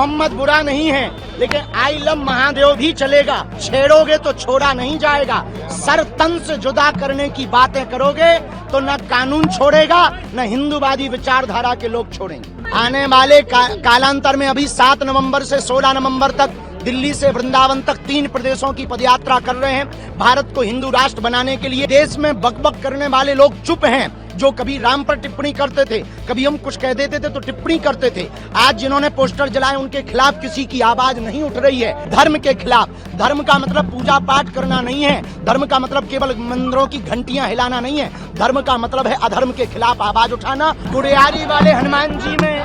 मोहम्मद बुरा नहीं है, लेकिन आई लव महादेव भी चलेगा। छेड़ोगे तो छोड़ा नहीं जाएगा। सर तन से जुदा करने की बातें करोगे तो न कानून छोड़ेगा न हिंदूवादी विचारधारा के लोग छोड़ेंगे। आने वाले कालांतर में अभी 7 नवंबर से 16 नवंबर तक दिल्ली से वृंदावन तक 3 प्रदेशों की पदयात्रा कर रहे हैं। भारत को हिंदू राष्ट्र बनाने के लिए देश में बकबक करने वाले लोग चुप हैं। जो कभी राम पर टिप्पणी करते थे, कभी हम कुछ कह देते थे तो टिप्पणी करते थे, आज जिन्होंने पोस्टर जलाए उनके खिलाफ किसी की आवाज नहीं उठ रही है। धर्म के खिलाफ। धर्म का मतलब पूजा पाठ करना नहीं है। धर्म का मतलब केवल मंदिरों की घंटियां हिलाना नहीं है। धर्म का मतलब है अधर्म के खिलाफ आवाज उठाना। गुड़ियारी वाले हनुमान जी में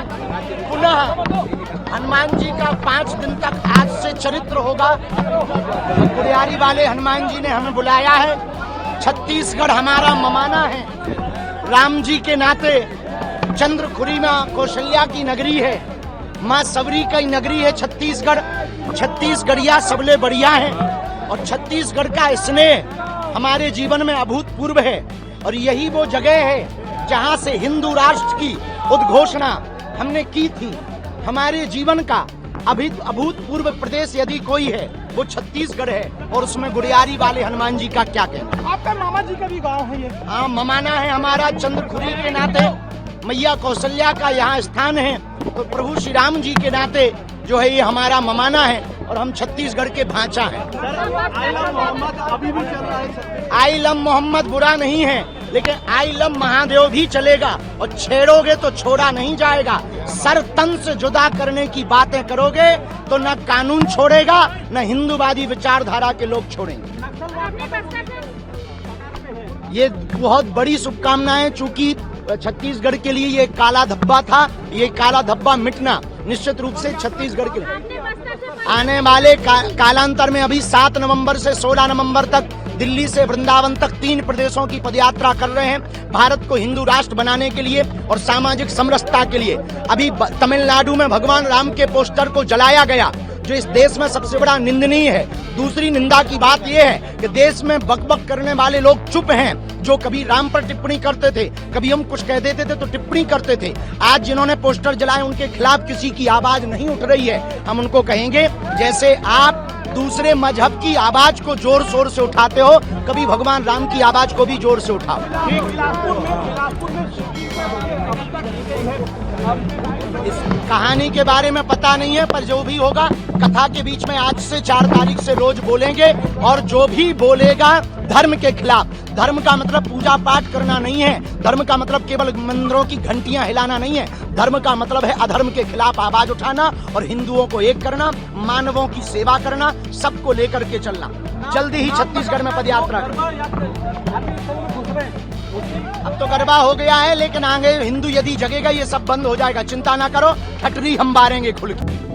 पुनः हनुमान जी का 5 दिन तक आज से चरित्र होगा। गुड़ियारी वाले हनुमान जी ने हमें बुलाया है। छत्तीसगढ़ हमारा ममाना है। राम जी के नाते चंद्रखुरी में कौशल्या की नगरी है, माँ सबरी की नगरी है छत्तीसगढ़। छत्तीसगढ़िया सबले बढ़िया है और छत्तीसगढ़ का स्नेह हमारे जीवन में अभूतपूर्व है। और यही वो जगह है जहाँ से हिंदू राष्ट्र की उद्घोषणा हमने की थी। हमारे जीवन का अभूतपूर्व प्रदेश यदि कोई है वो छत्तीसगढ़ है और उसमें गुड़ियारी वाले हनुमान जी का क्या कहना। आपका मामा जी का भी गांव है ये? हाँ, ममाना है हमारा। चंद्रखुरी के नाते मैया कौशल्या का यहाँ स्थान है, तो प्रभु श्री राम जी के नाते जो है ये हमारा ममाना है और हम छत्तीसगढ़ के भांचा हैं। आई लव मोहम्मद अभी भी चल रहा है। आई लव मोहम्मद बुरा नहीं है, लेकिन आई लव महादेव भी चलेगा और छेड़ोगे तो छोड़ा नहीं जाएगा। सर तन से जुदा करने की बातें करोगे तो न कानून छोड़ेगा न हिंदूवादी विचारधारा के लोग छोड़ेंगे। ये बहुत बड़ी शुभकामनाएं, चूंकि छत्तीसगढ़ के लिए ये काला धब्बा था। ये काला धब्बा मिटना निश्चित रूप से छत्तीसगढ़ के लिए आने वाले कालांतर में अभी 7 नवंबर से 16 नवंबर तक दिल्ली से वृंदावन तक 3 प्रदेशों की पदयात्रा कर रहे हैं। भारत को हिंदू राष्ट्र बनाने के लिए और सामाजिक समरसता के लिए। अभी तमिलनाडु में भगवान राम के पोस्टर को जलाया गया, जो इस देश में सबसे बड़ा निंदनीय है। दूसरी निंदा की बात यह है कि देश में बकबक करने वाले लोग चुप हैं। जो कभी राम पर टिप्पणी करते थे, कभी हम कुछ कह देते थे तो टिप्पणी करते थे, आज जिन्होंने पोस्टर जलाए उनके खिलाफ किसी की आवाज नहीं उठ रही है। हम उनको कहेंगे, जैसे आप दूसरे मजहब की आवाज को जोर शोर से उठाते हो, कभी भगवान राम की आवाज को भी जोर से उठाओ। इस कहानी के बारे में पता नहीं है, पर जो भी होगा कथा के बीच में आज से 4 तारीख से रोज बोलेंगे। और जो भी बोलेगा धर्म के खिलाफ। धर्म का मतलब पूजा पाठ करना नहीं है। धर्म का मतलब केवल मंदिरों की घंटियां हिलाना नहीं है। धर्म का मतलब है अधर्म के खिलाफ आवाज उठाना और हिंदुओं को एक करना, मानवों की सेवा करना, सबको लेकर के चलना। जल्दी ही छत्तीसगढ़ में पदयात्रा अब तो गरबा हो गया है, लेकिन आगे हिंदू यदि जगेगा ये सब बंद हो जाएगा। चिंता ना करो, ठटरी हम बारेंगे खुल के।